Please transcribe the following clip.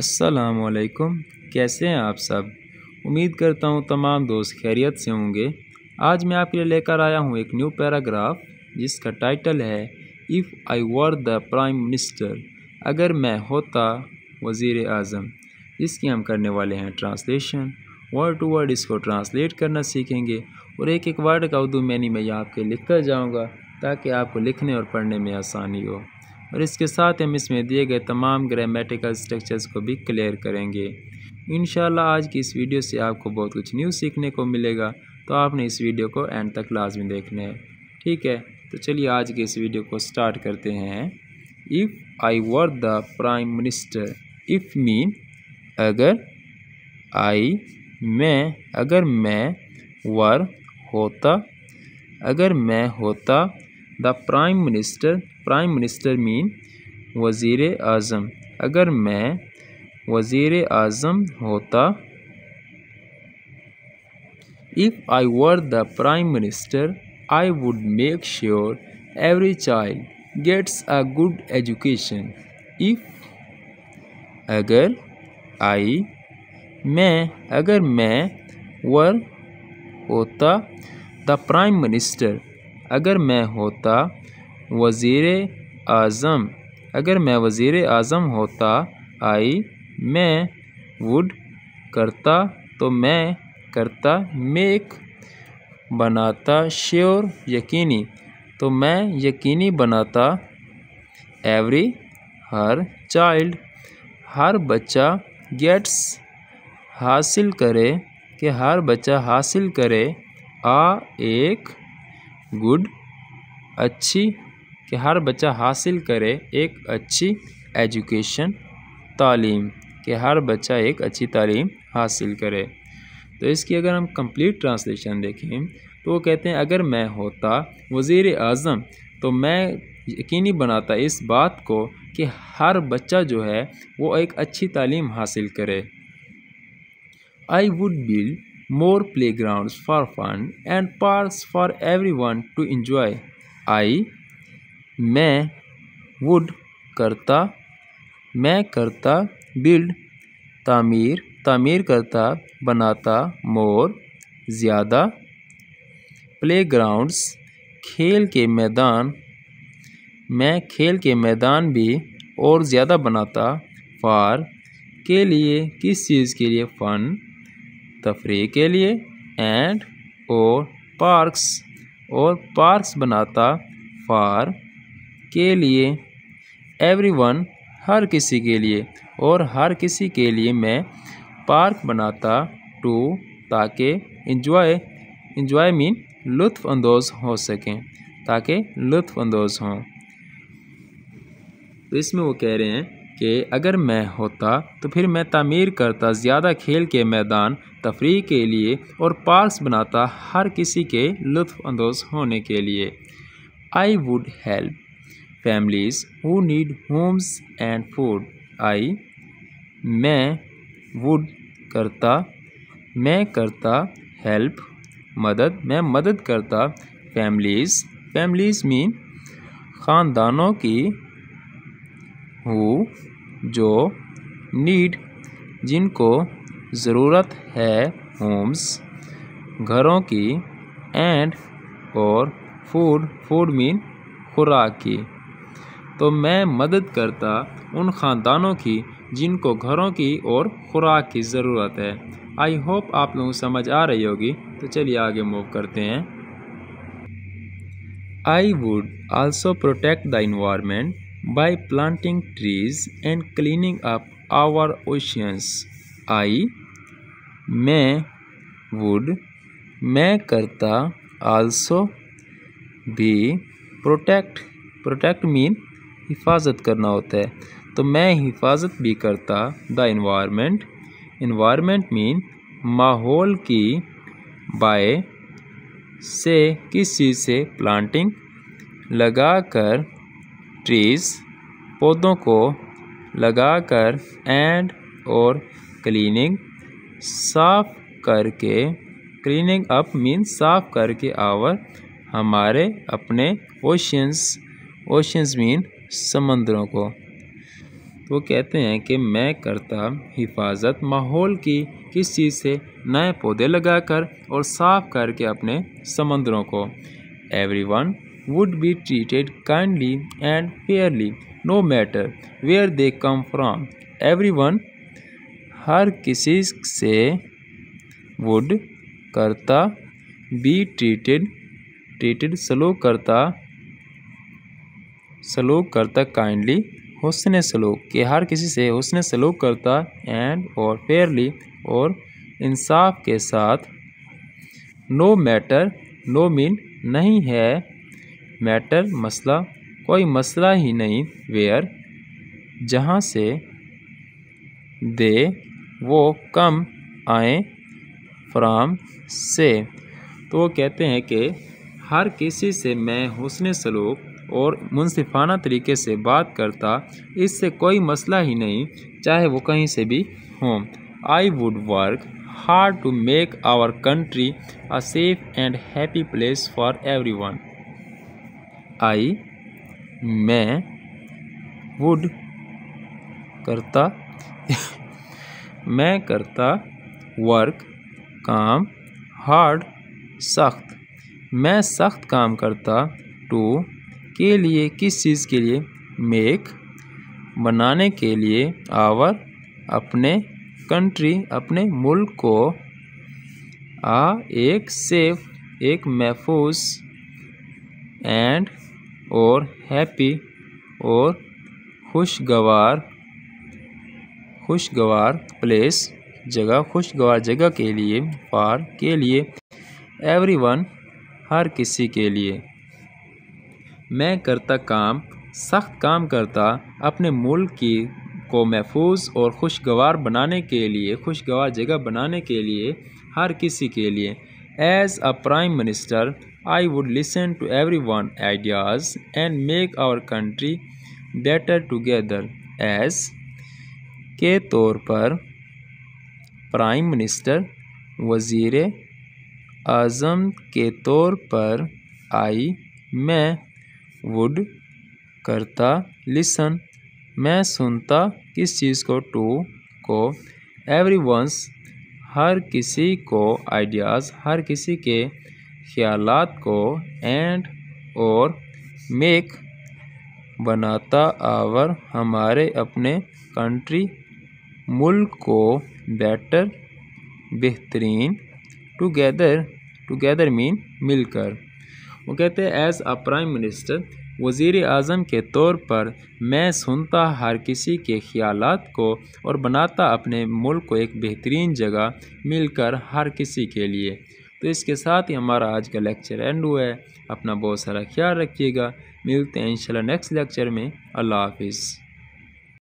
अस्सलामुअलैकुम। कैसे हैं आप सब। उम्मीद करता हूँ तमाम दोस्त खैरियत से होंगे। आज मैं आपके लिए लेकर आया हूँ एक न्यू पैराग्राफ जिसका टाइटल है if I were the prime minister, अगर मैं होता वज़ीर आज़म। इसकी हम करने वाले हैं ट्रांसलेशन। वर्ड टू वर्ड इसको ट्रांसलेट करना सीखेंगे और एक एक वर्ड का उर्दू मैनी मैं यहाँ आपके लिख कर जाऊँगा ताकि आपको लिखने और पढ़ने में आसानी हो। और इसके साथ हम इसमें दिए गए तमाम ग्रामेटिकल स्ट्रक्चर्स को भी क्लियर करेंगे। इंशाल्लाह आज की इस वीडियो से आपको बहुत कुछ न्यू सीखने को मिलेगा, तो आपने इस वीडियो को एंड तक लाजमी देखना है। ठीक है, तो चलिए आज के इस वीडियो को स्टार्ट करते हैं। If I were the prime minister. If mean अगर, आई मैं, अगर मैं, वर होता, अगर मैं होता, the prime minister, prime minister mean वज़ीर आज़म, अगर मैं वज़ीर आज़म होता। If I were the prime minister I would make sure every child gets a good education. If अगर, आई मैं, अगर मैं, वर होता, द प्राइम मिनिस्टर, अगर मैं होता वज़ीर आज़म, अगर मैं वज़ीर आज़म होता। आई मैं, वुड करता, तो मैं करता, मेक बनाता, श्योर यकीनी, तो मैं यकीनी बनाता, एवरी हर, चाइल्ड हर बच्चा, गेट्स हासिल करे, कि हर बच्चा हासिल करे, आ एक, गुड अच्छी, कि हर बच्चा हासिल करे एक अच्छी, एजुकेशन तालीम, कि हर बच्चा एक अच्छी तालीम हासिल करे। तो इसकी अगर हम कंप्लीट ट्रांसलेशन देखें तो वो कहते हैं अगर मैं होता वज़ीर आज़म तो मैं यकीनी बनाता इस बात को कि हर बच्चा जो है वो एक अच्छी तालीम हासिल करे। I would build more playgrounds for fun and parks for everyone to enjoy. I मैं, वुड करता, मैं करता, बिल्ड तामीर, तामीर करता, बनाता, मोर ज़्यादा, प्लेग्राउंड्स खेल के मैदान, मैं खेल के मैदान भी और ज़्यादा बनाता, फॉर के लिए, किस चीज़ के लिए, फ़न तफरीह के लिए, एंड और पार्क्स, और पार्क्स बनाता, फॉर के लिए, एवरीवन हर किसी के लिए, और हर किसी के लिए मैं पार्क बनाता, टू ताकि, इंजॉय, इंजॉय मीन लुत्फ़ अंदोज़ हो सकें, ताकि लुत्फ़ अंदोज़ हों। तो इसमें वो कह रहे हैं कि अगर मैं होता तो फिर मैं तामीर करता ज़्यादा खेल के मैदान तफरीह के लिए और पार्क्स बनाता हर किसी के लुत्फ़ अंदोज़ होने के लिए। I would help families who need homes and food। आई मैं, वुड करता, मैं करता, हेल्प मदद, मैं मदद करता, फैमिलीज़, फैमिलीज़ मीन ख़ानदानों की, हु जो, नीड जिनको ज़रूरत है, होम्स घरों की, एंड और फूड, फूड मीन खुराक की। तो मैं मदद करता उन ख़ानदानों की जिनको घरों की और खुराक की ज़रूरत है। आई होप आप लोगों को समझ आ रही होगी। तो चलिए आगे मूव करते हैं। I would also protect the environment by planting trees and cleaning up our oceans. I मैं, वुड मैं करता, आल्सो भी, प्रोटेक्ट, प्रोटेक्ट मीन हिफाजत करना होता है, तो मैं हिफाजत भी करता, द इन्वायरमेंट, इन्वायरमेंट मीन माहौल की, बाय से किस चीज़ से, प्लांटिंग लगाकर, ट्रीज़ पौधों को लगाकर, एंड और क्लीनिंग साफ करके, क्लीनिंग अप मीन साफ करके, आवर हमारे, अपने, ओशियंस, ओशियंस मीन समंदरों को। वो कहते हैं कि मैं करता हिफाजत माहौल की किस चीज़ से, नए पौधे लगाकर और साफ करके अपने समंदरों को। Everyone would be treated kindly and fairly no matter where they come from. Everyone हर किसी से वुड करता, बी ट्रीटेड सलूक करता काइंडली हुस्न सलूक के हर किसी से हुस्न सलूक करता, एंड और फेयरली और इंसाफ के साथ। नो मैटर नो मीन नहीं है, मैटर मसला कोई मसला ही नहीं, वेयर जहाँ से, दे वो कम आए, फ्राम से। तो वो कहते हैं कि हर किसी से मैं हुस्न सलूक और मुनसिफाना तरीके से बात करता, इससे कोई मसला ही नहीं, चाहे वो कहीं से भी हों। I would work hard to make our country a safe and happy place for everyone. I मैं वुड करता मैं करता वर्क काम, हार्ड सख्त, मैं सख्त काम करता, टू के लिए किस चीज़ के लिए, मेक बनाने के लिए, आवर अपने, कंट्री अपने मुल्क को, आ एक सेफ एक महफूज, एंड और हैप्पी और खुशगवार प्लेस जगह, खुशगवार जगह के लिए, फॉर के लिए, एवरीवन हर किसी के लिए। मैं करता काम, सख्त काम करता अपने मुल्क को महफूज और खुशगवार बनाने के लिए, खुशगवार जगह बनाने के लिए, हर किसी के लिए। As a prime minister I would listen to everyone ideas and make our country better together. As के तौर पर, प्राइम मिनिस्टर वज़ीर आज़म के तौर पर, आई मैं वुड करता, लिसन मैं सुनता किस चीज़ को, टू को, एवरीवन्स हर किसी को, आइडियाज़ हर किसी के ख्यालात को, एंड और मेक बनाता, आवर हमारे अपने, कंट्री मुल्क को, बेटर बेहतरीन, टुगेदर मीन मिलकर। वो कहते हैं एज अ प्राइम मिनिस्टर वज़ीर आज़म के तौर पर मैं सुनता हर किसी के ख्यालात को और बनाता अपने मुल्क को एक बेहतरीन जगह, मिलकर हर किसी के लिए। तो इसके साथ ही हमारा आज का लेक्चर एंड हुआ है। अपना बहुत सारा ख्याल रखिएगा। मिलते हैं इंशाल्लाह नेक्स्ट लेक्चर में। अल्लाह हाफिज़।